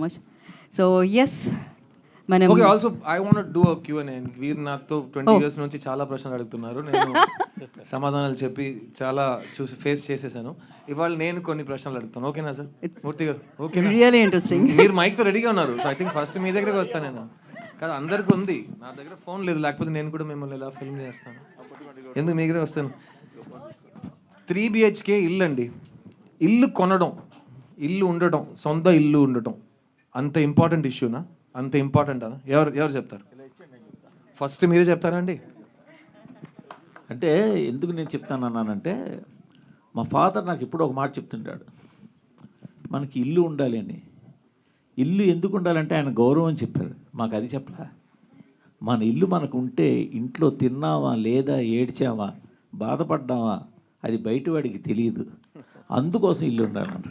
much. So yes, మనం okay also I want do a Q&A. వీరు నాతో 20 years నుంచి చాలా ప్రశ్నలు అడుగుతున్నారు. నేను సమాధానాలు చెప్పి చాలా చూసి ఫేస్ చేసేసాను. ఇవాళ నేను కొన్ని ప్రశ్నలు అడుగుతాను. ఓకేనా సార్? మూర్తి గారు ఓకేనా? Really interesting. మీరు మైక్తో రెడీగా ఉన్నారు. సో ఐ థింక్ ఫస్ట్ మీ దగ్గరికి వస్తాను నేను. కాదు అందరికీ ఉంది, నా దగ్గర ఫోన్ లేదు. లేకపోతే నేను కూడా మిమ్మల్ని ఇలా ఫిల్మ్ చేస్తాను. ఎందుకు మీ దగ్గరే వస్తాను. 3 BHK ఇల్లు అండి. ఇల్లు కొనడం, ఇల్లు ఉండటం, సొంత ఇల్లు ఉండటం అంత ఇంపార్టెంట్ ఇష్యూనా? అంత ఇంపార్టెంట్ అనా? ఎవరు చెప్తారు? ఫస్ట్ మీరే చెప్తారా అండి? అంటే ఎందుకు నేను చెప్తానన్నానంటే, మా ఫాదర్ నాకు ఎప్పుడో ఒక మాట చెప్తుంటాడు, మనకి ఇల్లు ఉండాలి అని. ఇల్లు ఎందుకు ఉండాలంటే ఆయన గౌరవం చెప్పారు, మాకు అది చెప్పలా. మన ఇల్లు మనకు ఉంటే ఇంట్లో తిన్నామా లేదా ఏడ్చామా బాధపడ్డామా అది బయటవాడికి తెలియదు, అందుకోసం ఇల్లు ఉండాలన్న.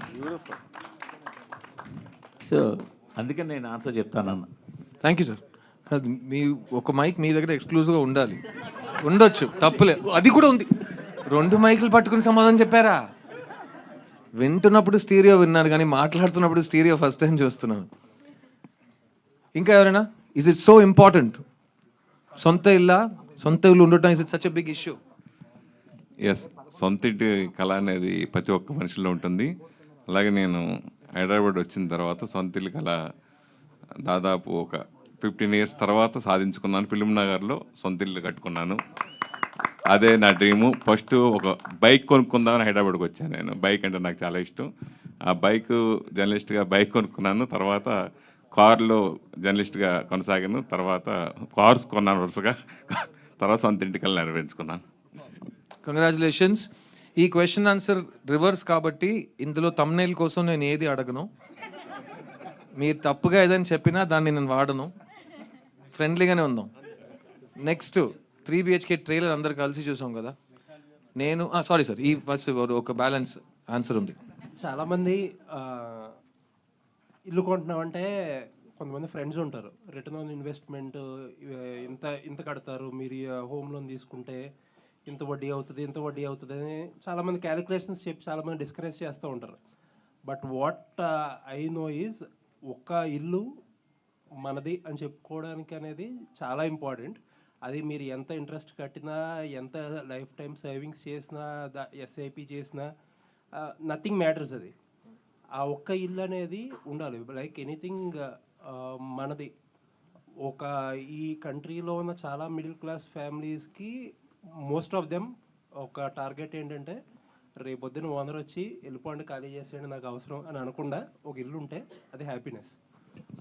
సో అందుకని నేను ఆన్సర్ చెప్తానన్న. Thank you sir. కాదు మీ ఒక మైక్ మీ దగ్గర ఎక్స్క్లూజివ్గా ఉండాలి, ఉండొచ్చు, తప్పులేదు, అది కూడా ఉంది. 2 మైకులు పట్టుకుని సమాధానం చెప్పారా? వింటున్నప్పుడు స్టీరియో విన్నాను, కానీ మాట్లాడుతున్నప్పుడు స్టీరియో ఫస్ట్ టైం చూస్తున్నాను. ఇంకా ఎవరైనా? Is it so important? సొంత ఇల్లు ఉండటం is it such a big issue? Yes, సొంత ఇంటి కళ అనేది ప్రతి ఒక్క మనిషిలో ఉంటుంది. అలాగే నేను హైదరాబాద్ వచ్చిన తర్వాత సొంత ఇల్లు కళ దాదాపు ఒక 15 ఇయర్స్ తర్వాత సాధించుకున్నాను. ఫిల్మ్ నగర్లో సొంత ఇల్లు కట్టుకున్నాను. అదే నా డ్రీము. ఫస్ట్ ఒక బైక్ కొనుక్కుందామని హైదరాబాద్కి వచ్చాను. నేను బైక్ అంటే నాకు చాలా ఇష్టం. ఆ బైక్ జర్నలిస్ట్గా బైక్ కొనుక్కున్నాను. తర్వాత కార్లో జర్నలిస్ట్గా కొనసాగాను. తర్వాత కార్స్ కొన్నాను వరుసగా. తర్వాత సొంత ఇంటి కళ నెరవేర్చుకున్నాను. కంగ్రాచులేషన్స్. ఈ క్వశ్చన్ ఆన్సర్ రివర్స్ కాబట్టి ఇందులో తమ్నైల్ కోసం నేను ఏది అడగను. మీరు తప్పుగా ఏదైనా చెప్పినా దాన్ని నేను వాడను. ఫ్రెండ్లీగానే ఉందాం. నెక్స్ట్ 3 BHK ట్రైలర్ అందరు కలిసి చూసాం కదా. నేను సారీ సార్, ఈ ఫస్ట్ ఒక బ్యాలెన్స్ ఆన్సర్ ఉంది. చాలామంది ఇల్లు కొంటున్నామంటే కొంతమంది ఫ్రెండ్స్ ఉంటారు, రిటర్న్ ఆన్ ఇన్వెస్ట్మెంట్ ఇంత కడతారు, మీరు హోమ్ లోన్ తీసుకుంటే ఇంత వడ్డీ అవుతుంది అని చాలామంది క్యాలిక్యులేషన్స్ చెప్పి చాలామంది డిస్కరేజ్ చేస్తూ ఉంటారు. But what I know is, ఒక్క ఇల్లు మనది అని చెప్పుకోవడానికి అనేది చాలా ఇంపార్టెంట్. అది మీరు ఎంత ఇంట్రెస్ట్ కట్టినా, ఎంత లైఫ్ టైం సేవింగ్స్ చేసినా, ఎస్ఐపి చేసినా, నథింగ్ మ్యాటర్స్. అది ఆ ఒక్క ఇల్లు అనేది ఉండాలి. లైక్ ఎనీథింగ్ మనది. ఈ కంట్రీలో ఉన్న చాలా మిడిల్ క్లాస్ ఫ్యామిలీస్కి మోస్ట్ ఆఫ్ దెమ్ ఒక టార్గెట్ ఏంటంటే, రేపొద్దున ఓనర్ వచ్చి వెళ్ళిపోండి, ఖాళీ చేసేయండి, నాకు అవసరం అని అనకుండా ఒక ఇల్లు ఉంటే అది హ్యాపీనెస్.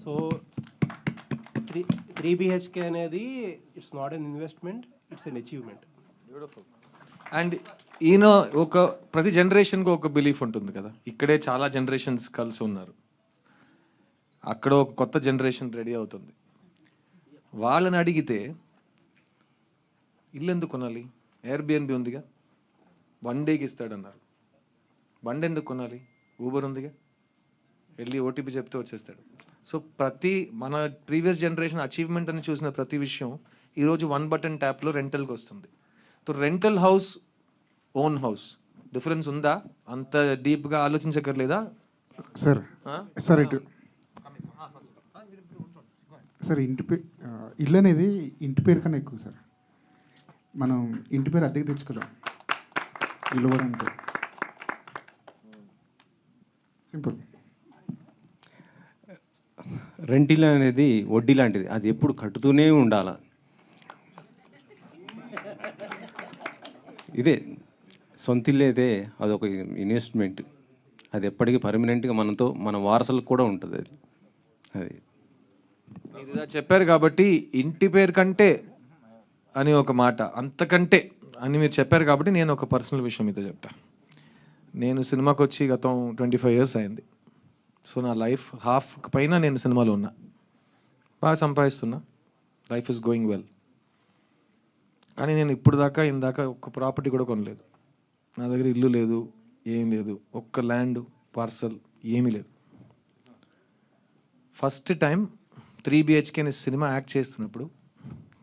సో 3 BHK అనేది it's not an investment, it's an achievement. Beautiful. And ఈయన ప్రతి జనరేషన్కి ఒక బిలీఫ్ ఉంటుంది కదా. ఇక్కడే చాలా జనరేషన్స్ కలిసి ఉన్నారు. అక్కడ ఒక కొత్త జనరేషన్ రెడీ అవుతుంది. వాళ్ళని అడిగితే ఇల్లు ఎందుకు కొనాలి? ఎయిర్బిఎన్బి ఉందిగా, 1 డేకి ఇస్తాడన్నారు. బండి ఎందుకు కొనాలి? ఊబర్ ఉందిగా, వెళ్ళి ఓటీపీ చెప్తే వచ్చేస్తాడు. సో మన ప్రీవియస్ జనరేషన్ అచీవ్మెంట్ అని చూసిన ప్రతి విషయం ఈరోజు 1 బటన్ ట్యాప్లో రెంటల్కి వస్తుంది. So rental house, own house difference ఉందా? అంత డీప్గా ఆలోచించక్కర్లేదా? సార్ సార్ ఇల్లు అనేది ఇంటి పేరు కన్నా ఎక్కువ సార్. మనం ఇంటి పేరు అద్దెకి తెచ్చుకోలేం, ఇల్లు కూడా అంతే సింపుల్. రెంట్ ఇల్లు అనేది వడ్డీ లాంటిది, అది ఎప్పుడు కట్టుతూనే ఉండాలి. ఇదే సొంత ఇల్లు అయితే అదొక ఇన్వెస్ట్మెంట్, అది ఎప్పటికీ పర్మనెంట్గా మన వారసులకు కూడా ఉంటుంది. అది మీరు ఇలా చెప్పారు కాబట్టి ఇంటి పేరు కంటే అని ఒక మాట, అంతకంటే అని మీరు చెప్పారు కాబట్టి నేను ఒక పర్సనల్ విషయం మీతో చెప్తా. నేను సినిమాకి వచ్చి గతం 25 ఇయర్స్ అయింది. సో నా లైఫ్ హాఫ్ పైన నేను సినిమాలో ఉన్నా, బాగా సంపాదిస్తున్నా, లైఫ్ ఇస్ గోయింగ్ వెల్. కానీ నేను ఇందాక ఒక ప్రాపర్టీ కూడా కొనలేదు. నా దగ్గర ఇల్లు లేదు, ఏం లేదు, ఒక్క ల్యాండ్ పార్సల్ ఏమీ లేదు. ఫస్ట్ టైం 3 BHK అనే సినిమా యాక్ట్ చేస్తున్నప్పుడు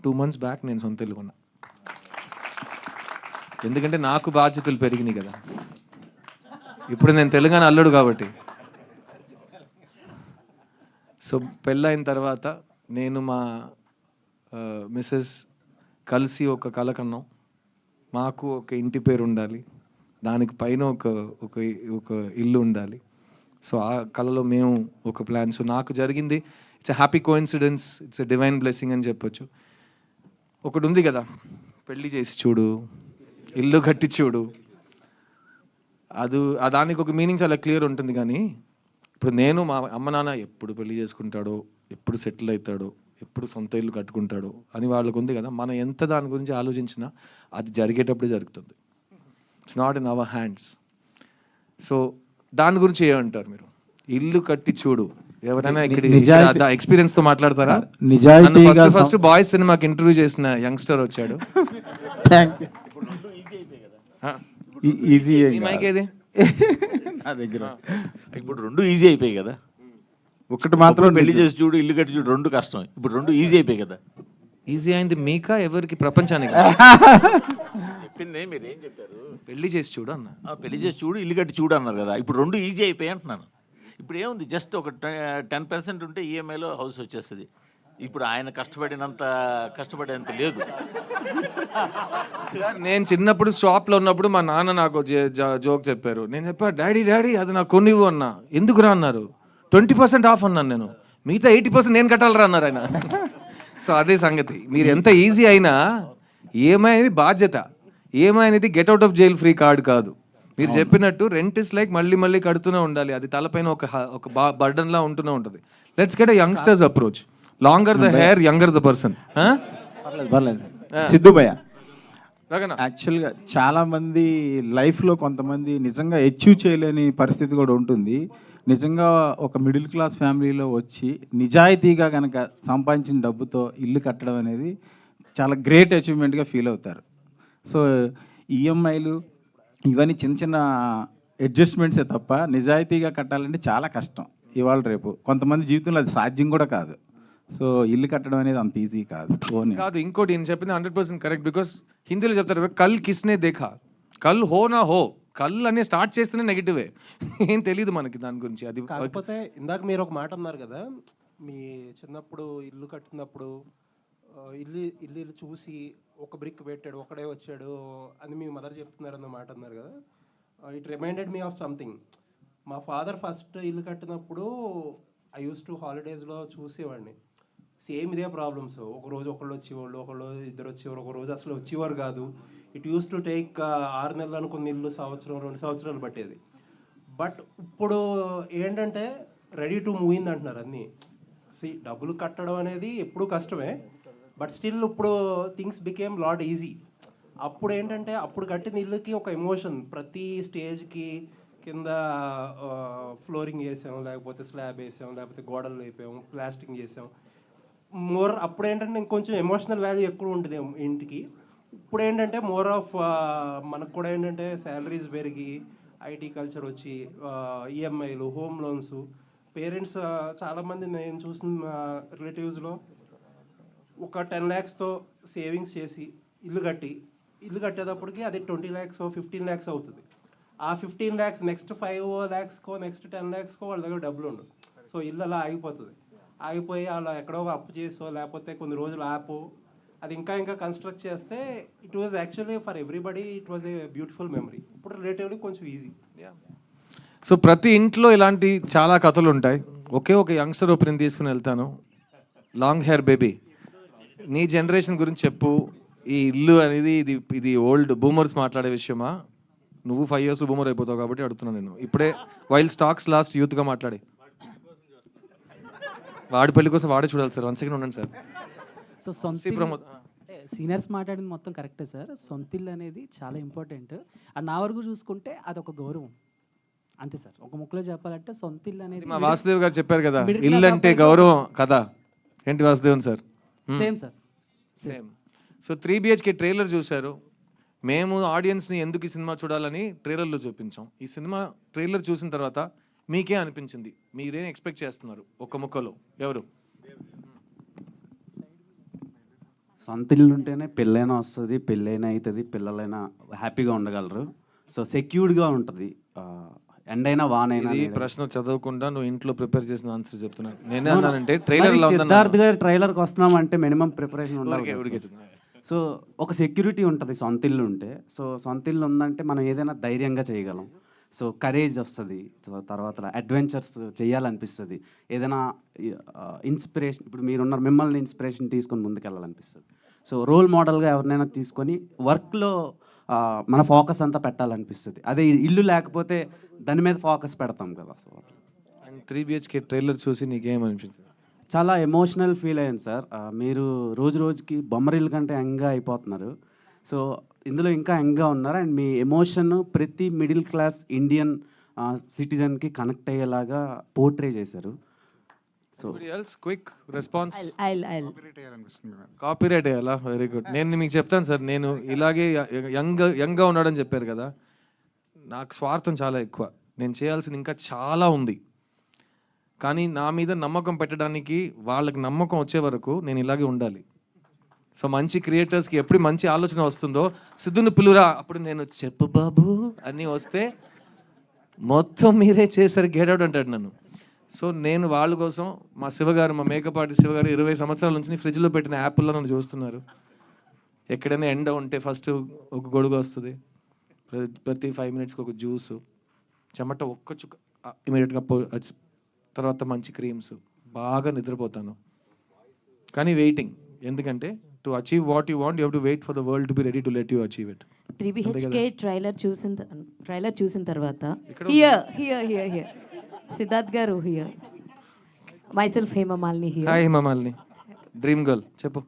2 months బ్యాక్ నేను సొంత ఇల్లు కొన్నా. ఎందుకంటే నాకు బాధ్యతలు పెరిగినాయి కదా. ఇప్పుడు నేను తెలంగాణ అల్లుడు కాబట్టి సో పెళ్ళైన తర్వాత నేను మా మిస్సెస్ కలిసి ఒక కల కన్నాం. మాకు ఒక ఇంటి పేరు ఉండాలి, దానికి పైన ఒక ఒక ఒక ఇల్లు ఉండాలి. సో ఆ కళలో మేము ఒక ప్లాన్. సో నాకు జరిగింది it's a happy coincidence, it's a divine blessing అని చెప్పొచ్చు. ఒకటి ఉంది కదా, పెళ్ళి చేసి చూడు, ఇల్లు కట్టి చూడు, దానికి ఒక మీనింగ్ చాలా క్లియర్ ఉంటుంది. కానీ ఇప్పుడు నేను మా అమ్మ నాన్న ఎప్పుడు పెళ్లి చేసుకుంటాడో, ఎప్పుడు సెటిల్ అవుతాడో, ఎప్పుడు సొంత ఇల్లు కట్టుకుంటాడో అని వాళ్ళకు ఉంది కదా. మనం ఎంత దాని గురించి ఆలోచించినా అది జరిగేటప్పుడే జరుగుతుంది. It's not in our hands. So దాని గురించి ఏమంటారు మీరు? ఇల్లు కట్టి చూడు, ఎవరైనా ఇక్కడ ఎక్స్పీరియన్స్ తో మాట్లాడతారా? ఫస్ట్ బాయ్స్ సినిమాకి ఇంటర్వ్యూ చేసిన యంగ్స్టర్ వచ్చాడు. ఈజీ మైక్ ఏది నా దగ్గర. ఇప్పుడు రెండు ఈజీ అయిపోయాయి కదా. ఒకటి మాత్రం పెళ్లి చేసి చూడు, ఇల్లు కట్టి చూడు, రెండు కష్టం. ఇప్పుడు రెండు ఈజీ అయిపోయాయి కదా. ఈజీ అయింది మీకా ఎవరికి? ప్రపంచానికి. చెప్పింది మీరు ఏం చెప్పారు? పెళ్లి చేసి చూడు అన్న. పెళ్లి చేసి చూడు, ఇల్లు కట్టి చూడు అన్నారు కదా. ఇప్పుడు రెండు ఈజీ అయిపోయాయి అంటున్నాను. ఇప్పుడు ఏముంది, జస్ట్ ఒక 10% ఉంటే ఈఎంఐలో హౌస్ వచ్చేస్తుంది. ఇప్పుడు ఆయన కష్టపడేంత లేదు. నేను చిన్నప్పుడు షాప్లో ఉన్నప్పుడు మా నాన్న నాకు జోక్ చెప్పారు. నేను చెప్పా, డాడీ అది నాకు కొనివ్వు అన్నా. ఎందుకురా అన్నారు. 20% ఆఫ్ అన్నాను నేను. మిగతా 80% నేను కట్టాలరా అన్నారు ఆయన. సో అదే సంగతి. మీరు ఎంత ఈజీ అయినా ఈఎంఐ అనేది బాధ్యత. ఈఎంఐ అనేది get out of jail free card కాదు. మీరు చెప్పినట్టు రెంట్ ఇస్ లైక్ మళ్ళీ కడుతూనే ఉండాలి. అది తలపైన ఒక బర్డన్ లా ఉంటూనే ఉంటుంది. Let's get a youngsters approach. Longer the hair, younger the person. పర్లేదు సిద్ధుభయ్య. రగన, యాక్చువల్గా చాలామంది లైఫ్లో కొంతమంది నిజంగా అచీవ్ చేయలేని పరిస్థితి కూడా ఉంటుంది. నిజంగా ఒక మిడిల్ క్లాస్ ఫ్యామిలీలో వచ్చి నిజాయితీగా కనుక సంపాదించిన డబ్బుతో ఇల్లు కట్టడం అనేది చాలా గ్రేట్ అచీవ్మెంట్గా ఫీల్ అవుతారు. సో ఈఎంఐలు ఇవన్నీ చిన్న అడ్జస్ట్మెంట్సే తప్ప నిజాయితీగా కట్టాలంటే చాలా కష్టం ఇవాళ రేపు. కొంతమంది జీవితంలో అది సాధ్యం కూడా కాదు. సో ఇల్లు కట్టడం అనేది అంత ఈజీ కాదు. ఇంకోటి నేను చెప్పింది 100% కరెక్ట్. బికాస్ హిందీలో చెప్తారు, కల్ కిస్నే దేఖా, కల్ హో నా హో. కల్ అనే స్టార్ట్ చేస్తేనే నెగిటివే. ఏం తెలియదు మనకి దాని గురించి. అది కాకపోతే ఇందాక మీరు ఒక మాట అన్నారు కదా, మీ చిన్నప్పుడు ఇల్లు కట్టినప్పుడు ఇల్లు చూసి ఒక బ్రిక్ పెట్టాడు, ఒకడే వచ్చాడు అని మీ మదర్ చెప్తున్నారు అన్న మాట అన్నారు కదా. It reminded me of something. మా ఫాదర్ ఫస్ట్ ఇల్లు కట్టినప్పుడు ఐ యూస్ టు హాలిడేస్లో చూసేవాడిని. సేమ్ ఇదే ప్రాబ్లమ్స్. ఒకరోజు ఒకళ్ళు వచ్చేవాళ్ళు, ఒకళ్ళు ఇద్దరు వచ్చేవారు, ఒక రోజు అసలు వచ్చేవారు కాదు. ఇట్ యూస్ టు టేక్ 6 నెలలు అనుకున్న ఇల్లు సంవత్సరం 2 సంవత్సరాలు పట్టేది. బట్ ఇప్పుడు ఏంటంటే రెడీ టు మూవ్ ఇన్ అంటున్నారు అన్నీ. డబ్బులు కట్టడం అనేది ఎప్పుడూ కష్టమే, బట్ స్టిల్ ఇప్పుడు థింగ్స్ బికేమ్ లాట్ ఈజీ. అప్పుడు ఏంటంటే అప్పుడు కట్టిన ఇల్లుకి ఒక ఎమోషన్. ప్రతి స్టేజ్కి కింద ఫ్లోరింగ్ వేసాం, లేకపోతే స్లాబ్ వేసాం, లేకపోతే గోడలు వేపాం, ప్లాస్టింగ్ చేసాం. అప్పుడు ఏంటంటే ఇంకొంచెం ఎమోషనల్ వాల్యూ ఎక్కువ ఉంటుంది ఇంటికి. ఇప్పుడు ఏంటంటే మోర్ ఆఫ్ మనకు కూడా ఏంటంటే శాలరీస్ పెరిగి ఐటీ కల్చర్ వచ్చి ఈఎంఐలు, హోమ్ లోన్స్. పేరెంట్స్ చాలామంది నేను చూసిన రిలేటివ్స్లో ఒక 10 lakhsతో సేవింగ్స్ చేసి ఇల్లు కట్టేటప్పటికి అది 20 lakhs 15 lakhs అవుతుంది. ఆ 15 lakhs నెక్స్ట్ 5 lakhsకో నెక్స్ట్ 10 lakhsకో వాళ్ళ దగ్గర డబ్బులు ఉండవు. సో ఇల్లు అలా ఆగిపోయి అలా ఎక్కడో అప్పు చేసో లేకపోతే కొన్ని రోజులు ఆపో అది ఇంకా కన్స్ట్రక్ట్ చేస్తే it was actually for everybody it was a beautiful memory. ఇప్పుడు రిలేటివ్లీ కొంచెం ఈజీ. సో ప్రతి ఇంట్లో ఇలాంటి చాలా కథలు ఉంటాయి. ఒక యంగ్స్టర్ ఒపీనియన్ తీసుకుని వెళ్తాను. లాంగ్ హెయిర్ బేబీ, నీ జనరేషన్ గురించి చెప్పు. ఈ ఇల్లు అనేది ఇది ఓల్డ్ బూమర్స్ మాట్లాడే విషయమా? నువ్వు 5 years బూమర్ అయిపోతావు కాబట్టి అడుగుతున్నాను నేను. ఇప్పుడే వైల్ స్టాక్స్ లాస్ట్ యూత్గా మాట్లాడి వాడి పెళ్లి కోసం వాడే చూడాలి సార్. 1 second ఉండండి సార్. సో సీనియర్స్ మాట్లాడింది మొత్తం కరెక్టే సార్. సొంతిల్లు అనేది చాలా ఇంపార్టెంట్. అండ్ నా వరకు చూసుకుంటే అదొక గౌరవం అంతే సార్. ఒక ముక్కలో చెప్పాలంటే సొంతిల్లు అనేది మా వాసుదేవ్ గారు చెప్పారు కదా, ఇల్లు అంటే గౌరవం కదా. ఏంటి Vasudevan sir? Same sir, same. So 3 BHK trailer చూశారు. మేము ఆడియన్స్ని ఎందుకు ఈ సినిమా చూడాలని ట్రైలర్లో చూపించాం. ఈ సినిమా ట్రైలర్ చూసిన తర్వాత మీకే అనిపించింది? మీరేం ఎక్స్పెక్ట్ చేస్తున్నారు? ఒక ముక్కలో ఎవరు? సొంత ఇల్లు ఉంటేనే పెళ్ళైనా వస్తుంది, పెళ్ళైనా అవుతుంది, పిల్లలైనా హ్యాపీగా ఉండగలరు. సో సెక్యూర్డ్గా ఉంటుంది. ఎండైనా వానైనా ఇది నీడైనా. ప్రశ్న చదవకుండా నువ్వు ఇంట్లో ప్రిపేర్ చేసిన ఆన్సర్ చెప్తున్నాను. నేనే అవును. అన్నానంటే ట్రైలర్ మరి సిద్ధార్థ్ గారి ట్రైలర్కి వస్తున్నామంటే మినిమం ప్రిపరేషన్ ఉండాలి కదా సార్. సో ఒక సెక్యూరిటీ ఉంటుంది సొంత ఇల్లు ఉంటే. సో సొంత ఇల్లు ఉందంటే మనం ఏదైనా ధైర్యంగా చేయగలం. సో కరేజ్ వస్తుంది. సో తర్వాత అడ్వెంచర్స్ చేయాలనిపిస్తుంది. ఏదైనా ఇన్స్పిరేషన్, ఇప్పుడు మీరున్నారు, మిమ్మల్ని ఇన్స్పిరేషన్ తీసుకొని ముందుకెళ్ళాలనిపిస్తుంది. సో రోల్ మోడల్గా ఎవరినైనా తీసుకొని వర్క్లో మన ఫోకస్ అంతా పెట్టాలనిపిస్తుంది. అదే ఇల్లు లేకపోతే దాని మీద ఫోకస్ పెడతాం కదా. సో అండ్ 3 BHK ట్రైలర్ చూసి నీకేమనిపించింది? చాలా ఎమోషనల్ ఫీల్ అయ్యాను సార్. మీరు రోజు రోజుకి బొమ్మరిల్లు కంటే యంగ్గా అయిపోతున్నారు. సో ఇందులో ఇంకా యంగ్గా ఉన్నారు. అండ్ మీ ఎమోషన్ ప్రతి మిడిల్ క్లాస్ ఇండియన్ సిటిజన్కి కనెక్ట్ అయ్యేలాగా పోర్ట్రే చేశారు. So quick response. అనిపిస్తుంది మేడం. కాపీరైట్ అయ్యాలా? Very good. నేను మీకు చెప్తాను సార్, నేను ఇలాగే యంగ్గా ఉన్నాడని చెప్పారు కదా, నాకు స్వార్థం చాలా ఎక్కువ. నేను చేయాల్సింది ఇంకా చాలా ఉంది. కానీ నా మీద నమ్మకం పెట్టడానికి వాళ్ళకి నమ్మకం వచ్చే వరకు నేను ఇలాగే ఉండాలి. సో మంచి క్రియేటర్స్కి ఎప్పుడు మంచి ఆలోచన వస్తుందో, సిద్ధుని పిలురా, అప్పుడు నేను చెప్పు బాబు అని వస్తే మొత్తం మీరే చేశారు, గెట్ అవుట్ అంటాడు నన్ను. సో నేను వాళ్ళ కోసం, మా శివగారు, మా మేకప్ ఆర్టిస్ట్ శివగారు 20 సంవత్సరాల నుంచి ఫ్రిడ్జ్లో పెట్టిన యాపిల్లో నన్ను చూస్తున్నారు. ఎక్కడైనా ఎండ ఉంటే ఫస్ట్ ఒక గొడుగు వస్తుంది, ప్రతి 5 మినిట్స్కి ఒక జ్యూసు, చెమట ఒక్క చుక్క ఇమీడియట్గా తర్వాత మంచి క్రీమ్స్, బాగా నిద్రపోతాను. కానీ వెయిటింగ్, ఎందుకంటే to achieve what you want you have to wait for the world to be ready to let you achieve it. 3 BHK trailer చూసిన తర్వాత ఇక్కడ here Siddharth garu here, myself Hemamalini here. Hi Himamalini, dream girl, చెప్పు.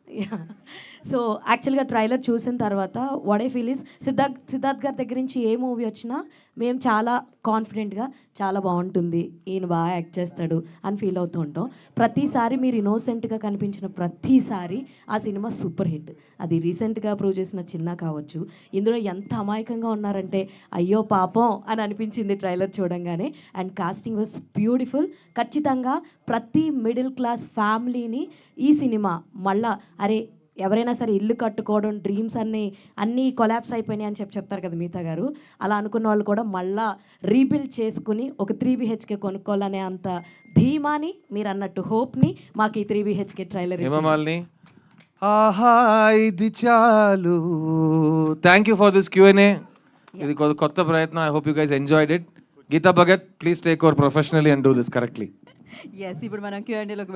So యాక్చువల్గా trailer చూసిన తర్వాత what I feel is, Siddharth గారి దగ్గర నుంచి ఏ మూవీ వచ్చినా మేము చాలా కాన్ఫిడెంట్గా చాలా బాగుంటుంది, ఈయన బాగా యాక్ట్ చేస్తాడు అని ఫీల్ అవుతూ ఉంటాం. ప్రతిసారి మీరు ఇన్నోసెంట్గా కనిపించిన ప్రతిసారి ఆ సినిమా సూపర్ హిట్. అది రీసెంట్గా ప్రూవ్ చేసిన చిన్న కావచ్చు. ఇందులో ఎంత అమాయకంగా ఉన్నారంటే అయ్యో పాపం అని అనిపించింది ట్రైలర్ చూడంగానే. And casting was beautiful. ఖచ్చితంగా ప్రతి మిడిల్ క్లాస్ ఫ్యామిలీని ఈ సినిమా మళ్ళా, అరే ఎవరైనా సరే ఇల్లు కట్టుకోవడం, డ్రీమ్స్ అన్నీ కొలాప్స్ అయిపోయినాయి అని చెప్తారు కదా మిగతా గారు, అలా అనుకున్న వాళ్ళు కూడా మళ్ళా రీబిల్డ్ చేసుకుని ఒక 3 BHK కొనుక్కోవాలనే అంత ధీమాని, మీరు అన్నట్టు హోప్ని మాకు ఈ 3 BHK ట్రైలర్. హేమమాలిని, ఆహా ఇది చాలు. Thank you for this Q&A. ఇది కొత్త ప్రయత్నం. I hope you guys enjoyed it. Geeta Bhagat, please take over professionally and do this correctly. Yes, ఇప్పుడు మనం Q&Aలోకి